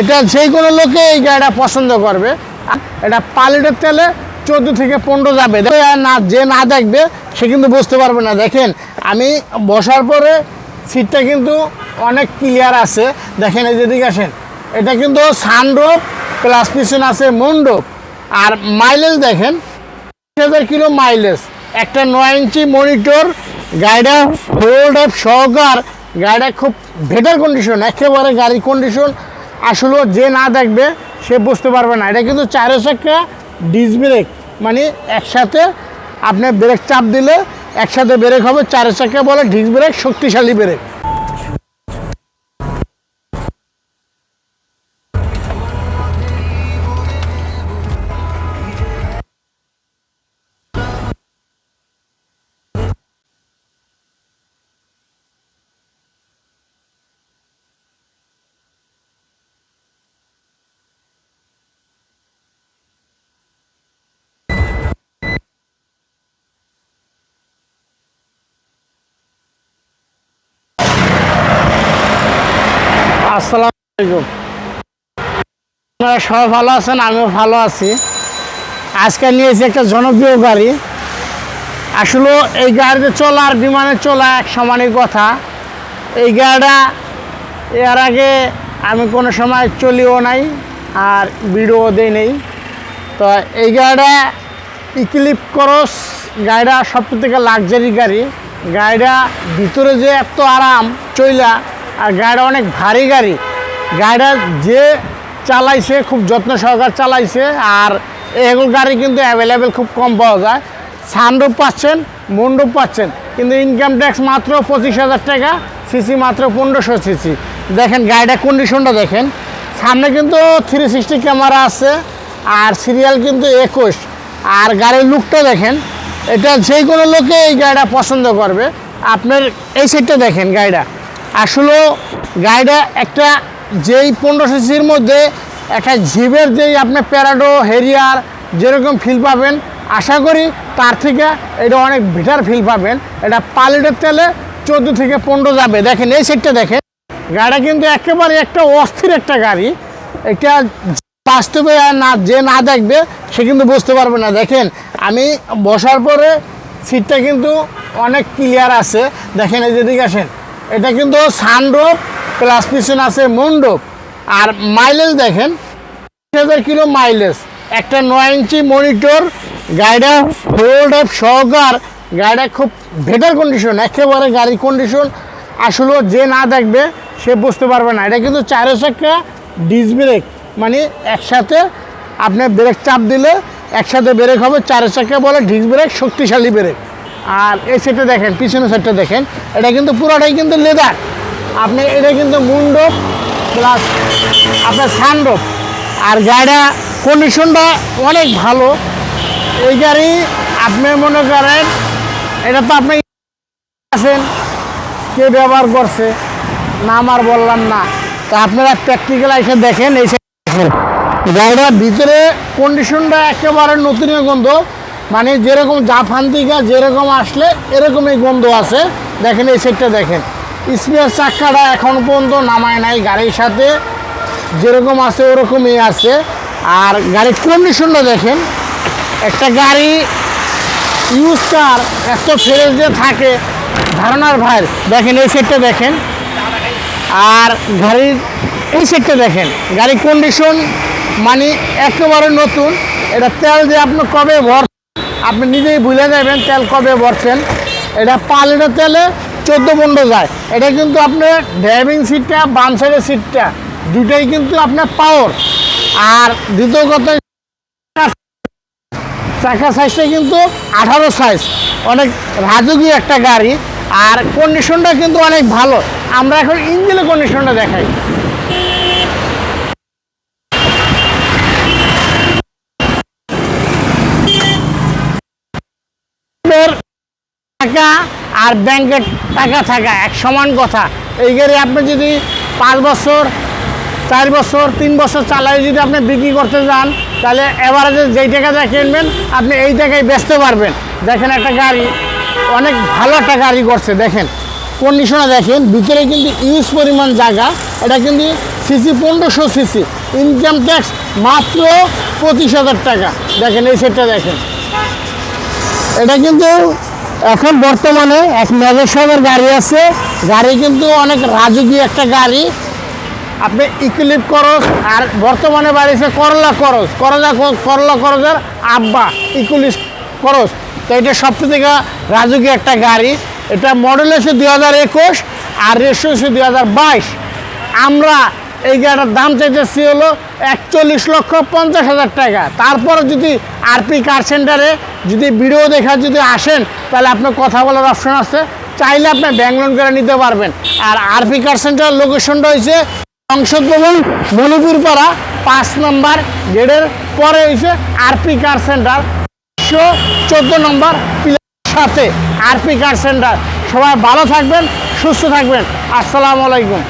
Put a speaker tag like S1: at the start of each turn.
S1: এটা যে কোনো লোকে এই গাড়িটা পছন্দ করবে। এটা 5 লিটার তেলে 14 থেকে 15 যাবে না, যে না দেখবে সে কিন্তু বুঝতে পারবে না। দেখেন আমি বসার পরে সিটটা কিন্তু অনেক ক্লিয়ার আছে। দেখেন এই যেদিকে আসেন, এটা কিন্তু সানরুফ প্লাস পিছনে আছে মুন্ডপ। আর মাইলেজ দেখেন 1000 কিলো মাইলেজ, একটা 9 ইঞ্চি মনিটর, গাড়িটা ফোর টাইপ সহকার। গাড়িটা খুব বেটার কন্ডিশন, একেবারে গাড়ির কন্ডিশন আসলে যে না দেখবে সে বুঝতে পারবে না। এটা কিন্তু 4 চাকা ডিস্ক ব্রেক, মানে একসাথে আপনি ব্রেক চাপ দিলে একসাথে ব্রেক হবে। 4 চাকা বলে ডিস্ক ব্রেক, শক্তিশালী ব্রেক। আসসালামু আলাইকুম, আপনারা সবাই ভালো আছেন? আমিও ভালো আছি। আজকে নিয়েছি একটা জনপ্রিয় গাড়ি। আসলে এই গাড়িতে চলা আর বিমানে চলা এক সমানই কথা। এই গাড়িটা এর আগে আমি কোনো সময় চলিও নাই আর ভিডিও দেই নেই। তো এই গাড়িটা ইক্লিপ্স ক্রস, গাড়িটা সবথেকে থেকে লাক্সারি গাড়ি। গাড়িটা ভিতরে যে এত আরাম চইলা, আর গাড়িটা অনেক ভারী গাড়ি। গাড়িটা যে চালাইছে খুব যত্ন সহকারে চালাইছে। আর এগুলো গাড়ি কিন্তু অ্যাভেলেবেল খুব কম পাওয়া যায়। সানরুফ পাচ্ছেন, মুন্ডপ পাচ্ছেন, কিন্তু ইনকাম ট্যাক্স মাত্র 25,000 টাকা, সিসি মাত্র 1500 সিসি। দেখেন গাড়িটার কন্ডিশনটা দেখেন, সামনে কিন্তু 360 ক্যামেরা আছে, আর সিরিয়াল কিন্তু 21। আর গাড়ির লুকটা দেখেন, এটা যে কোনো লোকে এই গাড়িটা পছন্দ করবে। আপনার এই সাইডটা দেখেন, গাড়িটা আসলে গাড়িটা একটা যেই 1500 সিসির মধ্যে একটা জিপের যেই আপনি প্যারাডো হেরিয়ার যেরকম ফিল পাবেন, আশা করি তার থেকে এটা অনেক বেটার ফিল পাবেন। এটা 5 লিটার তেলে 14 থেকে 15 যাবে। দেখেন এই সাইডটা দেখেন, গাড়িটা কিন্তু একেবারে একটা অস্থির একটা গাড়ি। এটা বাস্তবে যে না দেখবে সে কিন্তু বুঝতে পারবে না। দেখেন আমি বসার পরে সিটটা কিন্তু অনেক ক্লিয়ার আছে। দেখেন এই যেদিকে আসেন, এটা কিন্তু সানরুফ প্লাস পিছনে আছে মুন্ডপ। আর মাইলেজ দেখেন 1000 কিলো মাইলেজ, একটা 9 ইঞ্চি মনিটর, গাড়িটা ফোর টাইপ সহকার। গাড়িটা খুব বেটার কন্ডিশন, একেবারে গাড়ির কন্ডিশন আসলে যে না দেখবে সে বুঝতে পারবে না। এটা কিন্তু 4 চাকা ডিস্ক ব্রেক, মানে একসাথে আপনি ব্রেক চাপ দিলে একসাথে ব্রেক হবে। 4 চাকা বলে ডিস্ক ব্রেক, শক্তিশালী ব্রেক। আর এই সাইডটা দেখেন, পিছনের সাইডটা দেখেন, এটা কিন্তু পুরোটাই কিন্তু লেদার। আপনি এটা কিন্তু মুন্ডপ প্লাস আপনার সানরুফ। আর গাড়িটা কন্ডিশনটা অনেক ভালো। এই গাড়ি আপনি মনে করেন, এটা তো আপনি আছেন কে ব্যবহার করছে না, আমার বললাম না। তো আপনারা প্র্যাকটিক্যাল এসে দেখেন। এই গাড়িটার ভিতরে কন্ডিশনটা একেবারে নতুনের গন্ধ, মানে যেরকম জাপান থেকে যেরকম আসলে এরকমই গন্ধ আছে। দেখেন এই সাইডটা দেখেন, স্পেয়ার চাকাটা এখন পর্যন্ত নামায় নাই, গাড়ির সাথে যেরকম আছে ওরকমই আছে। আর গাড়ির কন্ডিশনটা দেখেন, একটা গাড়ি ইউজ কার এত ফ্রেশ যে থাকে ধারণার ভাই। দেখেন এই সাইডটা দেখেন, আর গাড়ির এই সাইডটা দেখেন, গাড়ির কন্ডিশন মানে একেবারে নতুন। এটা তেল যে আপনি কবে আপনি নিজেই ভুলে যাবেন তেল কবে ভরছেন। এটা 5 লিটার তেলে 14-15 যায়। এটা কিন্তু আপনার ড্রাইভিং সিটটা, বাম সাইডের সিটটা দুটাই কিন্তু আপনার পাওয়ার। আর দ্বিতীয় কথা, চাকা সাইজটা কিন্তু 18 সাইজ, অনেক রাজকীয় একটা গাড়ি। আর কন্ডিশনটা কিন্তু অনেক ভালো। আমরা এখন ইঞ্জিনের কন্ডিশনটা দেখাই। টাকা আর ব্যাংকের টাকা থাকা এক সমান কথা। এই গাড়ি আপনি যদি 5 বছর 4 বছর 3 বছর চালাই যদি আপনি বিক্রি করতে যান, তাহলে এভারেজে যেই টাকা দিয়ে কিনবেন আপনি এই টাকায় বেচতে পারবেন। দেখেন একটা গাড়ি অনেক ভালো একটা গাড়ি করছে। দেখেন কন্ডিশনে দেখেন, ভিতরে কিন্তু ইউজ পরিমাণ জায়গা। এটা কিন্তু সিসি 1500 সিসি, ইনকাম ট্যাক্স মাত্র 25,000 টাকা। দেখেন এই সেটটা দেখেন, এটা কিন্তু এখন বর্তমানে এক মেজর সাহেবের গাড়ি আছে। গাড়ি কিন্তু অনেক রাজকীয় একটা গাড়ি। আপনি ইকুলিপ করস, আর বর্তমানে বাড়িছে করলা করস, করলা করজের আব্বা ইকুলিপ করস। তো এটা সবচেয়ে থেকে রাজকীয় একটা গাড়ি। এটা মডেল এসে 2021 আর রেজিস্ট্রেশন এসে 2022। আমরা এই গাড়িটার দাম চাইতেছি হলো 41,50,000 টাকা। তারপরে যদি আরপি কার সেন্টারে যদি ভিডিও দেখা যদি আসেন, তাহলে আপনার কথা বলার অপশন আছে, চাইলে আপনি ব্যাংক লোন করে নিতে পারবেন। আর আরপি কার সেন্টার লোকেশনটা হয়েছে সংসদ ভবন, মণিপুর পাড়া 5 নম্বর গেটের পরে হয়েছে আরপি কার সেন্টার, 14 নম্বর সাথে আরপি কার সেন্টার। সবাই ভালো থাকবেন, সুস্থ থাকবেন। আসসালামু আলাইকুম।